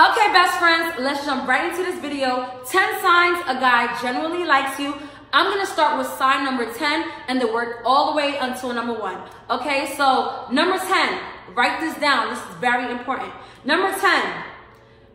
Okay, best friends, let's jump right into this video. 10 signs a guy genuinely likes you. I'm gonna start with sign number 10 and then work all the way until number 1. Okay, so number 10, write this down. This is very important. Number 10,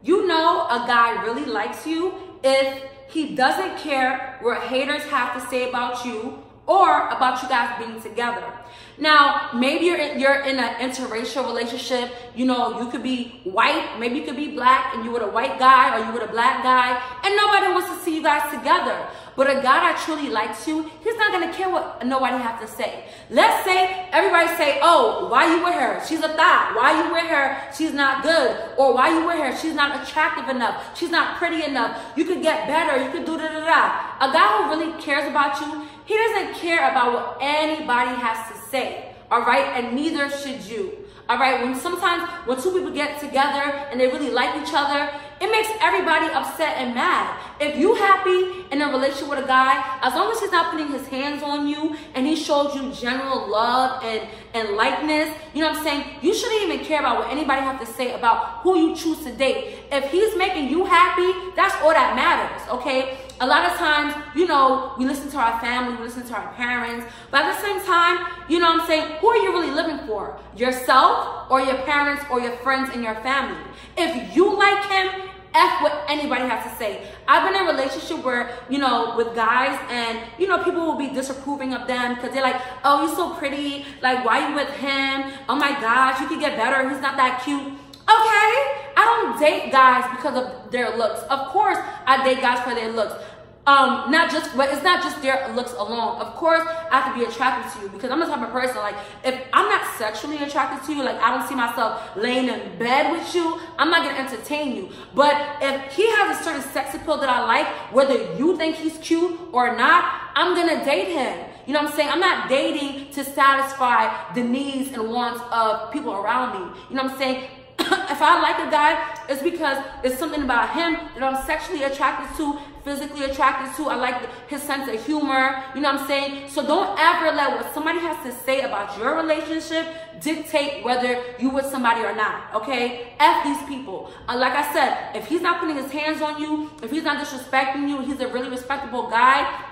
you know a guy really likes you if he doesn't care what haters have to say about you or about you guys being together. Now, maybe you're in an interracial relationship. You know, you could be white, maybe you could be black, and you with a white guy or you with a black guy, and nobody wants to see you guys together. But a guy that truly likes you, he's not gonna care what nobody has to say. Let's say everybody say, oh, why you with her? She's a thot. Why you with her? She's not good. Or why you with her? She's not attractive enough. She's not pretty enough. You could get better. You could do da-da-da. A guy who really cares about you, he doesn't care about what anybody has to say, all right? And neither should you, all right? Sometimes when two people get together and they really like each other, it makes everybody upset and mad. If you happy in a relationship with a guy, as long as he's not putting his hands on you and he shows you general love and likeness, you know what I'm saying? You shouldn't even care about what anybody has to say about who you choose to date. If he's making you happy, that's all that matters, okay? A lot of times, you know, we listen to our family, we listen to our parents, but at the same time, you know what I'm saying? Who are you really living for? Yourself or your parents or your friends and your family? If you like him, F what anybody has to say. I've been in a relationship where, you know, with guys and, you know, people will be disapproving of them because they're like, oh, you're so pretty. Like, why are you with him? Oh my gosh, you could get better. He's not that cute. Okay, I don't date guys because of their looks. Of course, I date guys for their looks. But it's not just their looks alone. Of course, I have to be attracted to you because I'm the type of person, like, if I'm not sexually attracted to you, like, I don't see myself laying in bed with you, I'm not going to entertain you. But if he has a certain sex appeal that I like, whether you think he's cute or not, I'm going to date him. You know what I'm saying? I'm not dating to satisfy the needs and wants of people around me. You know what I'm saying? If I like a guy, it's because it's something about him that I'm sexually attracted to, physically attracted to. I like his sense of humor, you know what I'm saying? So don't ever let what somebody has to say about your relationship dictate whether you with somebody or not, okay? F these people. Like I said, if he's not putting his hands on you, if he's not disrespecting you, he's a really respectable guy,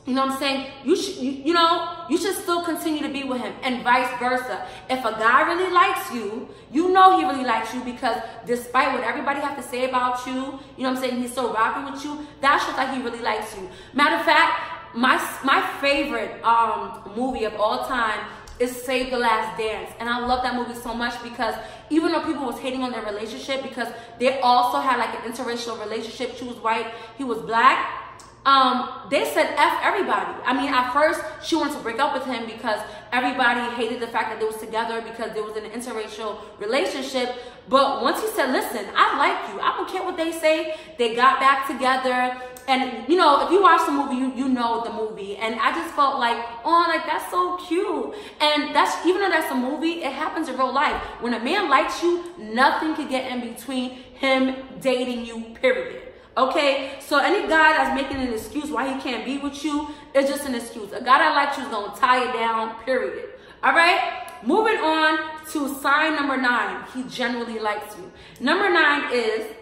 you know what I'm saying? You should still continue to be with him, and vice versa. If a guy really likes you, you know he really likes you because despite what everybody has to say about you, you know what I'm saying, he's still rocking with you. That shows like he really likes you. Matter of fact, my favorite movie of all time is Save the Last Dance. And I love that movie so much because even though people was hating on their relationship because they also had like an interracial relationship, she was white, he was black, they said F everybody. I mean, at first, she wanted to break up with him because everybody hated the fact that they was together because they was in an interracial relationship. But once he said, listen, I like you. I don't care what they say. They got back together. And, you know, if you watch the movie, you know the movie. And I just felt like, oh, like, that's so cute. And that's, even though that's a movie, it happens in real life. When a man likes you, nothing can get in between him dating you, period. Okay, so any guy that's making an excuse why he can't be with you is just an excuse. A guy that likes you is going to tie you down, period. All right, moving on to sign number 9. He genuinely likes you. Number 9 is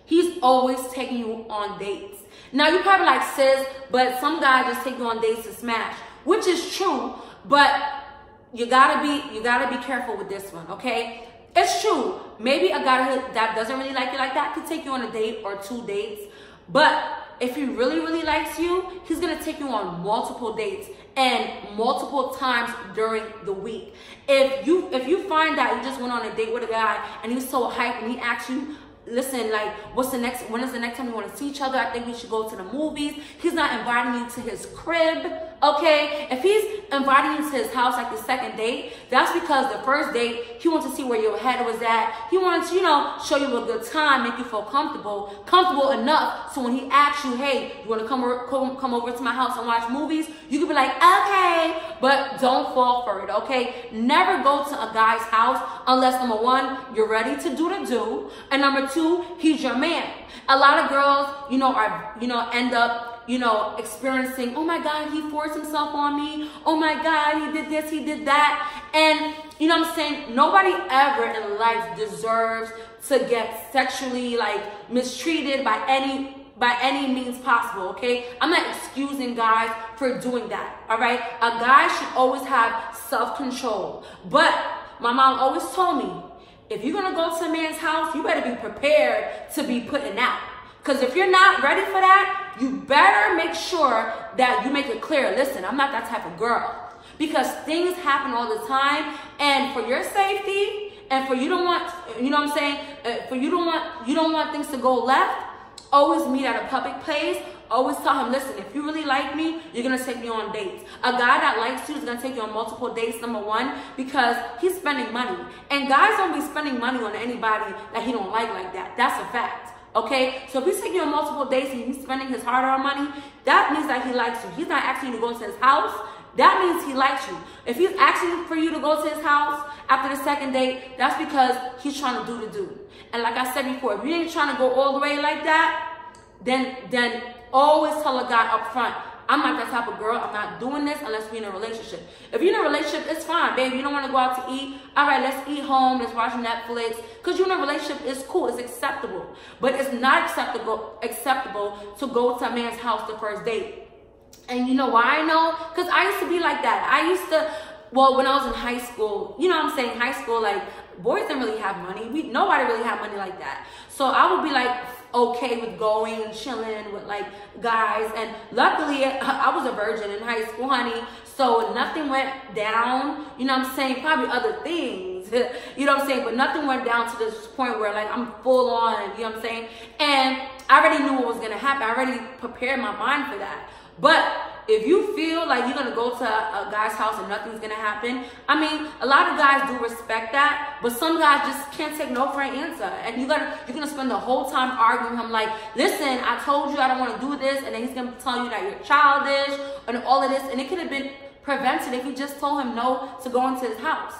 he's always taking you on dates. Now, you probably like, sis, but some guys just take you on dates to smash, which is true, but you gotta be careful with this one, okay? It's true. Maybe a guy that doesn't really like you like that could take you on a date or 2 dates. But if he really, really likes you, he's going to take you on multiple dates and multiple times during the week. If you find that you just went on a date with a guy and he's so hyped and he asks you, listen, like, when is the next time we want to see each other? I think we should go to the movies. He's not inviting you to his crib, okay? If he's inviting you to his house like the second date, that's because the first date, he wants to see where your head was at. He wants to, you know, show you a good time, make you feel comfortable enough. So when he asks you, hey, you want to come over to my house and watch movies? You could be like, okay, but don't fall for it, okay? Never go to a guy's house unless, number 1, you're ready to do the do, and number 2, he's your man. A lot of girls, end up, experiencing, oh my God, he forced himself on me. Oh my God, he did this, he did that. And, you know what I'm saying? Nobody ever in life deserves to get sexually like mistreated by any means possible, okay? I'm not excusing guys for doing that, all right? A guy should always have self-control. But my mom always told me, if you're gonna go to a man's house, you better be prepared to be putting out. Because if you're not ready for that, you better make sure that you make it clear, listen, I'm not that type of girl. Because things happen all the time, and for your safety, and for you don't want, you know what I'm saying, for you don't want things to go left, always meet at a public place. Always tell him, listen, if you really like me, you're going to take me on dates. A guy that likes you is going to take you on multiple dates, number one, because he's spending money. And guys don't be spending money on anybody that he don't like that. That's a fact, okay? So if he's taking you on multiple dates and he's spending his hard-earned money, that means that he likes you. He's not asking you to go into his house. That means he likes you. If he's asking for you to go to his house after the second date, that's because he's trying to do the do. And like I said before, if you ain't trying to go all the way like that, then always tell a guy up front, I'm not that type of girl. I'm not doing this unless we're in a relationship. If you're in a relationship, it's fine, babe. You don't want to go out to eat. All right, let's eat home. Let's watch Netflix. Because you're in a relationship, it's cool. It's acceptable. But it's not acceptable to go to a man's house the first date. And you know why I know? Because I used to be like that. I used to, well, when I was in high school, you know what I'm saying? High school, like, boys didn't really have money. Nobody really had money like that. So I would be like, okay with going and chilling with like guys. And luckily, I was a virgin in high school, honey. So nothing went down. You know what I'm saying? Probably other things. You know what I'm saying? But nothing went down to this point where like I'm full on, you know what I'm saying? And I already knew what was going to happen. I already prepared my mind for that. But if you feel like you're going to go to a guy's house and nothing's going to happen, I mean, a lot of guys do respect that, but some guys just can't take no for an answer. And you're going to spend the whole time arguing with him like, listen, I told you I don't want to do this, and then he's going to tell you that you're childish and all of this, and it could have been prevented if you just told him no to go into his house.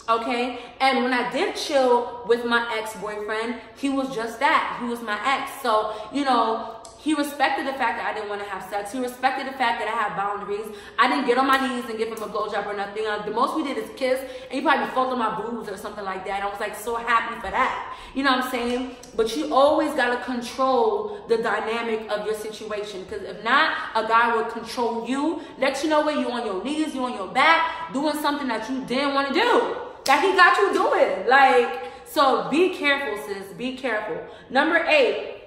Okay? And when I did chill with my ex-boyfriend, he was just that. He was my ex. So, you know, he respected the fact that I didn't want to have sex. He respected the fact that I had boundaries. I didn't get on my knees and give him a blowjob or nothing. The most we did is kiss, and he probably felt on my boobs or something like that. And I was like so happy for that. You know what I'm saying? But you always got to control the dynamic of your situation. Because if not, a guy will control you. Next you know where you're on your knees, you're on your back, doing something that you didn't want to do. That he got you doing. Like, so be careful, sis. Be careful. Number 8.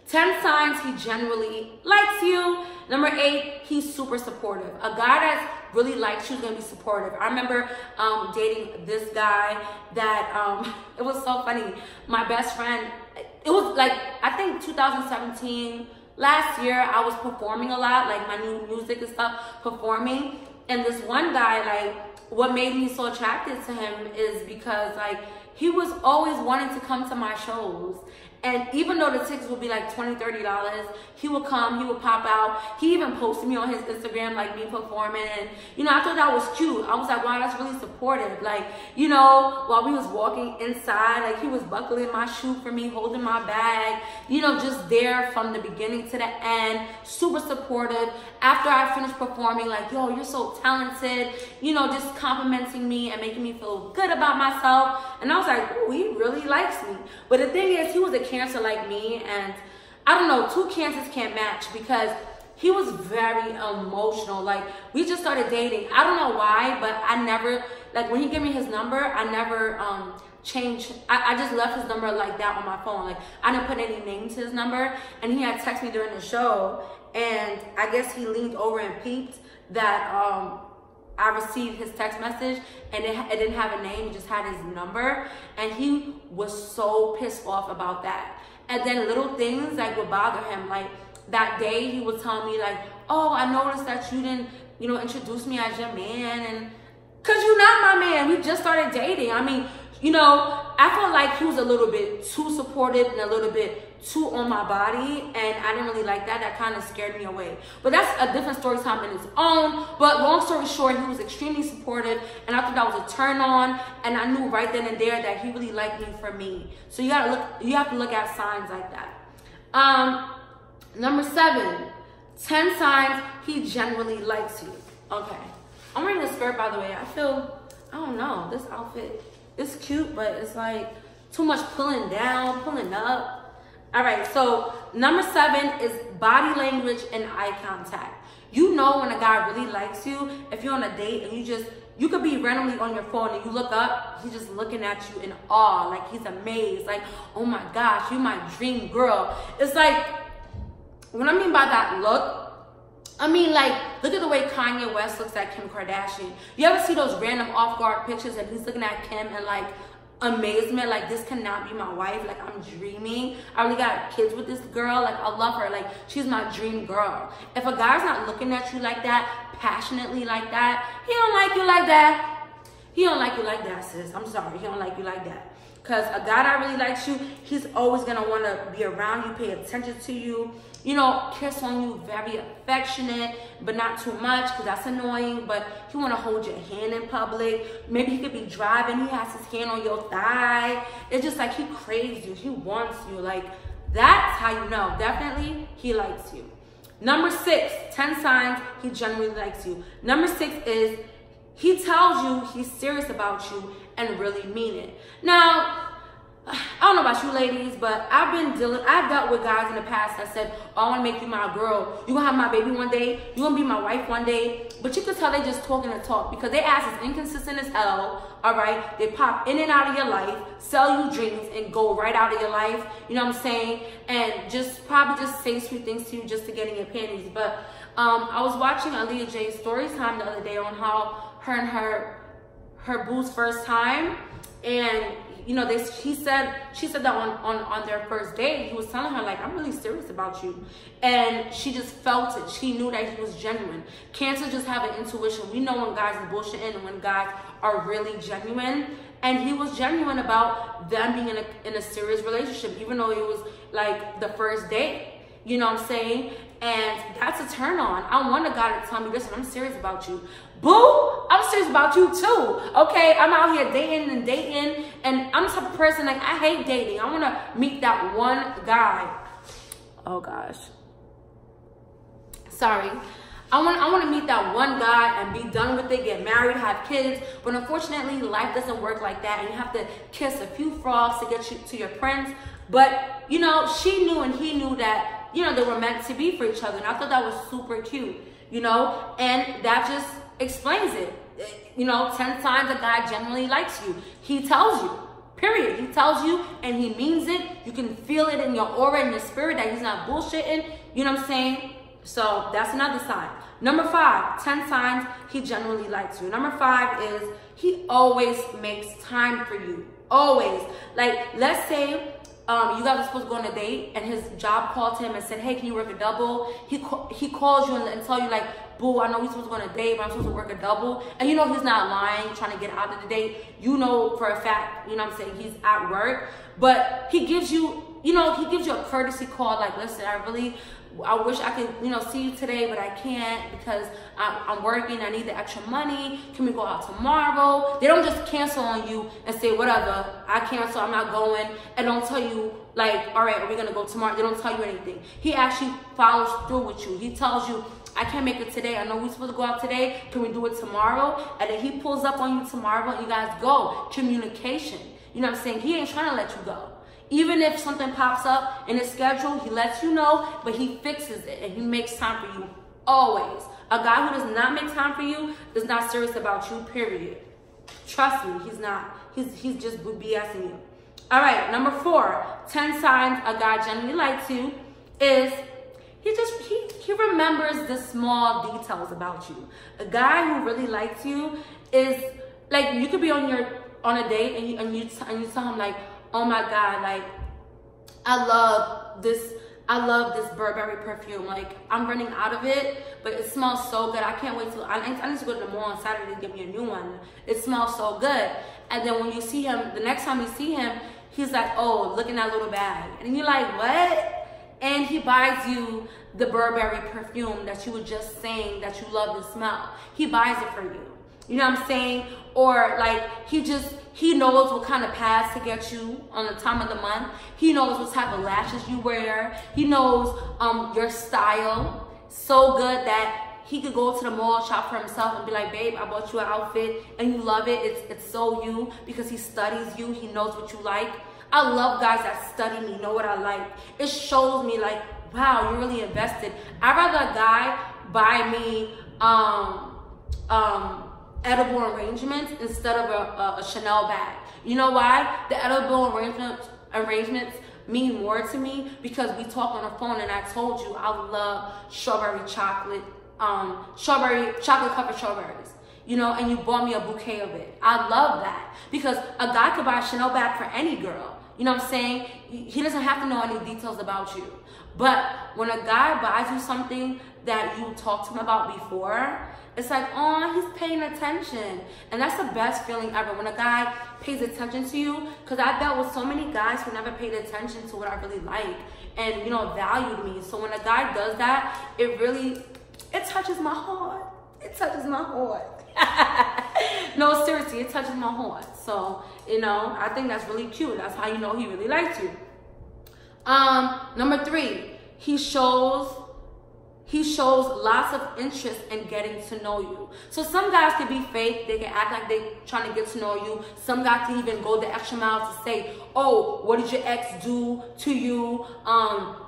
10 signs he genuinely likes you. Number 8, he's super supportive. A guy that really likes you is going to be supportive. I remember dating this guy that, it was so funny. My best friend, it was like, I think 2017, last year, I was performing a lot, like my new music and stuff, performing. And this one guy, like, what made me so attracted to him is because, like, he was always wanting to come to my shows. And even though the tickets would be like $20, $30, he would come, he would pop out. He even posted me on his Instagram, like me performing. And, you know, I thought that was cute. I was like, wow, that's really supportive. Like, you know, while we was walking inside, like he was buckling my shoe for me, holding my bag, you know, just there from the beginning to the end, super supportive. After I finished performing, like, yo, you're so talented, you know, just complimenting me and making me feel good about myself. And I was like, ooh, he really likes me. But the thing is, he was a Cancer like me, and I don't know, 2 Cancers can't match because he was very emotional. Like, we just started dating. I don't know why, but I never, like, when he gave me his number, I never changed. I just left his number like that on my phone. Like, I didn't put any name to his number. And he had texted me during the show, and I guess he leaned over and peeped that I received his text message, and it didn't have a name, it just had his number, and he was so pissed off about that. And then little things like would bother him. Like that day he would tell me like, oh, I noticed that you didn't, you know, introduce me as your man, and cause you're not my man, we just started dating. I mean, you know, I felt like he was a little bit too supportive and a little bit too on my body, and I didn't really like that. That kind of scared me away. But that's a different story time in its own. But long story short, he was extremely supportive, and I thought that was a turn on, and I knew right then and there that he really liked me for me. So you have to look at signs like that. Number 7, 10 signs he genuinely likes you. Okay. I'm wearing this skirt, by the way. I don't know, this outfit is cute, but it's like, too much pulling down, pulling up. All right, so number 7 is body language and eye contact. You know when a guy really likes you, if you're on a date and you could be randomly on your phone and you look up, he's just looking at you in awe, like he's amazed, like, oh my gosh, you're my dream girl. It's like, what I mean by that look, I mean, like, look at the way Kanye West looks at Kim Kardashian. You ever see those random off-guard pictures and he's looking at Kim and like amazement, like this cannot be my wife, like I'm dreaming. I really got kids with this girl, like I love her, like she's my dream girl. If a guy's not looking at you like that, passionately like that, he don't like you like that. He don't like you like that, sis. I'm sorry, he don't like you like that. Because a guy that really likes you, he's always gonna wanna be around you, pay attention to you, you know, kiss on you, very affectionate, but not too much because that's annoying. But he want to hold your hand in public. Maybe he could be driving, he has his hand on your thigh. It's just like he craves you, he wants you. Like, that's how you know, definitely he likes you. Number 6, 10 signs he genuinely likes you. Number 6 is he tells you he's serious about you and really mean it. Now, I don't know about you ladies, but I've dealt with guys in the past that said, oh, I want to make you my girl. You're going to have my baby one day. You're going to be my wife one day. But you can tell they just talking to talk because their ass is inconsistent as hell, all right? They pop in and out of your life, sell you dreams, and go right out of your life. You know what I'm saying? And just probably just say sweet things to you just to get in your panties. But I was watching Aaliyah J's story time the other day on how her and her boo's first time, and you know, she said that on their first date, he was telling her, like, I'm really serious about you. And she just felt it. She knew that he was genuine. Cancer just have an intuition. We know when guys are bullshitting and when guys are really genuine. And he was genuine about them being in a serious relationship, even though it was like the first date. You know what I'm saying? And that's a turn on. I want a guy to tell me, listen, I'm serious about you. Boo, I'm serious about you too. Okay, I'm out here dating, and I'm the type of person, like, I hate dating. I want to meet that one guy. Oh gosh. Sorry. I want to meet that one guy and be done with it, get married, have kids. But unfortunately, life doesn't work like that, and you have to kiss a few frogs to get you to your prince. But, you know, she knew and he knew that, you know, they were meant to be for each other. And I thought that was super cute, you know, and that just explains it. You know, 10 times a guy generally likes you. He tells you, period. He tells you and he means it. You can feel it in your aura and your spirit that he's not bullshitting. You know what I'm saying? So that's another sign. Number 5, 10 signs he genuinely likes you. Number 5 is he always makes time for you. Always. Like, let's say you guys are supposed to go on a date and his job called him and said, hey, can you work a double? He calls you and tell you, like, boo, I know we're supposed to go on a date, but I'm supposed to work a double. And you know he's not lying, trying to get out of the date. You know for a fact, you know what I'm saying, he's at work. But he gives you, you know, he gives you a courtesy call, like, listen, I wish I could, you know, see you today, but I can't because I'm working. I need the extra money. Can we go out tomorrow? They don't just cancel on you and say, whatever, I cancel, I'm not going, and don't tell you, like, all right, are we going to go tomorrow? They don't tell you anything. He actually follows through with you. He tells you, I can't make it today. I know we're supposed to go out today. Can we do it tomorrow? And then he pulls up on you tomorrow and you guys go. Communication. You know what I'm saying? He ain't trying to let you go. Even if something pops up in his schedule, he lets you know, but he fixes it and he makes time for you always. A guy who does not make time for you is not serious about you, period. Trust me, he's not. He's just BSing you. All right, number 4, 10 signs a guy genuinely likes you is he remembers the small details about you. A guy who really likes you is, like, you could be on a date and you tell him, like, oh my God, like, I love this Burberry perfume. Like, I'm running out of it, but it smells so good. I can't wait till I need to go to the mall on Saturday to get me a new one. It smells so good. And then when you see him, the next time you see him, he's like, oh, look in that little bag. And you're like, what? And he buys you the Burberry perfume that you were just saying that you love the smell. He buys it for you. You know what I'm saying? Or like he knows what kind of pads to get you on the time of the month. He knows what type of lashes you wear. He knows your style so good that he could go to the mall, shop for himself and be like, babe, I bought you an outfit and you love it. It's so you because he studies you. He knows what you like. I love guys that study me, know what I like. It shows me like, wow, you're really invested. I'd rather a guy buy me edible arrangements instead of a Chanel bag. You know why? The edible arrangements mean more to me because we talk on the phone, and I told you I love strawberry chocolate, chocolate covered strawberries. You know, and you bought me a bouquet of it. I love that because a guy could buy a Chanel bag for any girl. You know what I'm saying? He doesn't have to know any details about you. But when a guy buys you something that you talked to him about before, it's like, oh, he's paying attention. And that's the best feeling ever, when a guy pays attention to you. Because I dealt with so many guys who never paid attention to what I really like and, you know, valued me. So when a guy does that, it touches my heart. It touches my heart. No, seriously, it touches my heart. So, you know, I think that's really cute. That's how you know he really likes you. Number 3, he shows lots of interest in getting to know you. So some guys can be fake. They can act like they're trying to get to know you. Some guys can even go the extra mile to say, oh, what did your ex do to you?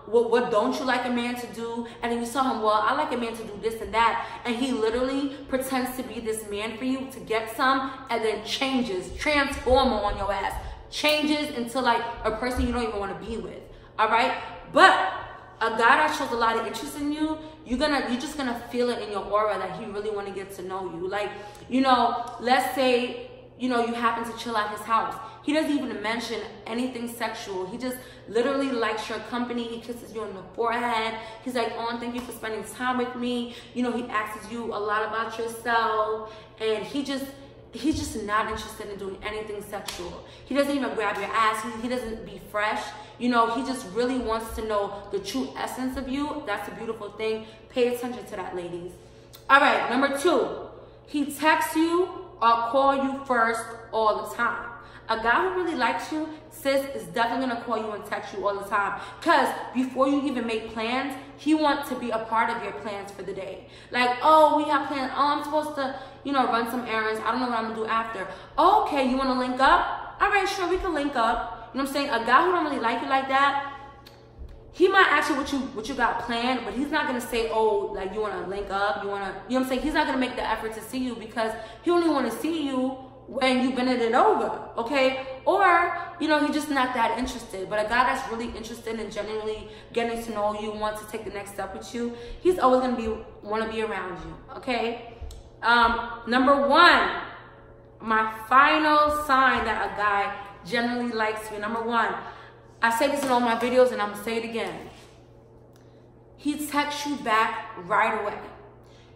What don't you like a man to do? And then you tell him, well, I like a man to do this and that. And he literally pretends to be this man for you to get some, and then transformer on your ass. Changes into like a person you don't even want to be with. All right? But a guy that shows a lot of interest in you, you're just gonna feel it in your aura that he really want to get to know you. Like, you know, let's say, you know, you happen to chill at his house. He doesn't even mention anything sexual. He just literally likes your company. He kisses you on the forehead. He's like, oh, thank you for spending time with me. You know, he asks you a lot about yourself, and he's just not interested in doing anything sexual. He doesn't even grab your ass. He doesn't be fresh. You know, he just really wants to know the true essence of you. That's a beautiful thing. Pay attention to that, ladies. All right, number 2, he texts you or call you first all the time. A guy who really likes you, sis, is definitely gonna call you and text you all the time. Because before you even make plans, he wants to be a part of your plans for the day. Like, oh, we have plans. Oh, I'm supposed to, you know, run some errands. I don't know what I'm gonna do after. Oh, okay, you wanna link up? All right, sure, we can link up. You know what I'm saying? A guy who don't really like you like that, he might ask you what you got planned, but he's not gonna say, oh, like, you wanna link up, you know what I'm saying? He's not gonna make the effort to see you because he only wanna see you when you've been it over, okay? Or, you know, he's just not that interested. But a guy that's really interested in genuinely getting to know you, wants to take the next step with you, he's always gonna wanna be around you, okay? Number 1, my final sign that a guy generally likes you. Number 1, I say this in all my videos and I'm gonna say it again. He texts you back right away.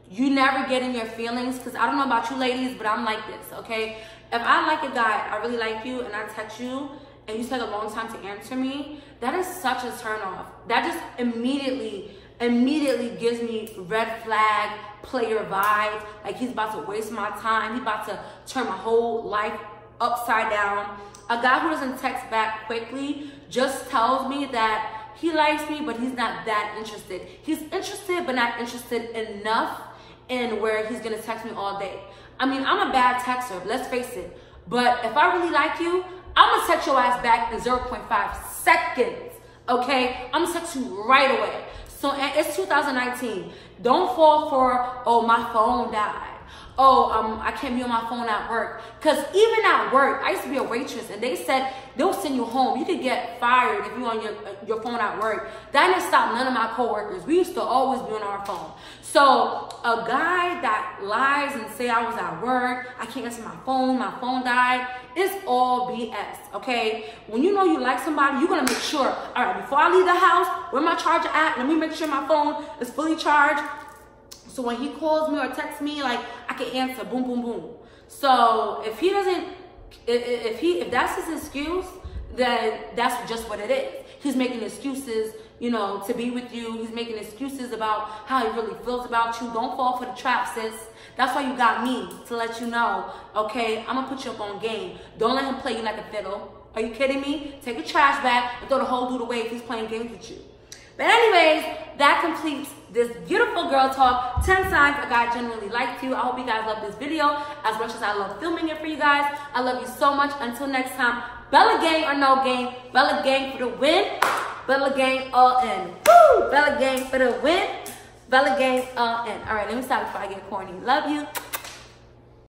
You never get in your feelings, because I don't know about you ladies, but I'm like this, okay? If I like a guy, I really like you, and I text you, and you take a long time to answer me, that is such a turn off. That just immediately gives me red flag, player vibes, like he's about to waste my time, he's about to turn my whole life upside down. A guy who doesn't text back quickly just tells me that he likes me, but he's not that interested. He's interested, but not interested enough in where he's gonna text me all day. I mean, I'm a bad texter, let's face it. But if I really like you, I'm gonna text your ass back in 0.5 seconds, okay? I'm gonna text you right away. So it's 2019. Don't fall for, oh, my phone died. Oh, I can't be on my phone at work. Because even at work, I used to be a waitress, and they said they'll send you home. You could get fired if you're on your phone at work. That didn't stop none of my coworkers. We used to always be on our phone. So a guy that lies and say I was at work, I can't answer my phone died, it's all BS, okay? When you know you like somebody, you're going to make sure, all right, before I leave the house, where my charger at? Let me make sure my phone is fully charged. So when he calls me or texts me, like, I can answer, boom, boom, boom. So if he doesn't, if that's his excuse, then that's just what it is. He's making excuses, you know, to be with you. He's making excuses about how he really feels about you. Don't fall for the trap, sis. That's why you got me, to let you know, okay? I'm gonna put you up on game. Don't let him play you like a fiddle. Are you kidding me? Take a trash bag and throw the whole dude away if he's playing games with you. But anyways, that completes this beautiful girl talk. 10 signs a guy generally likes you. I hope you guys love this video as much as I love filming it for you guys. I love you so much. Until next time. Bella gang or no gang? Bella gang for the win. Bella gang all in. Woo! Bella gang for the win. Bella gang all in. All right, let me stop before I get corny. Love you.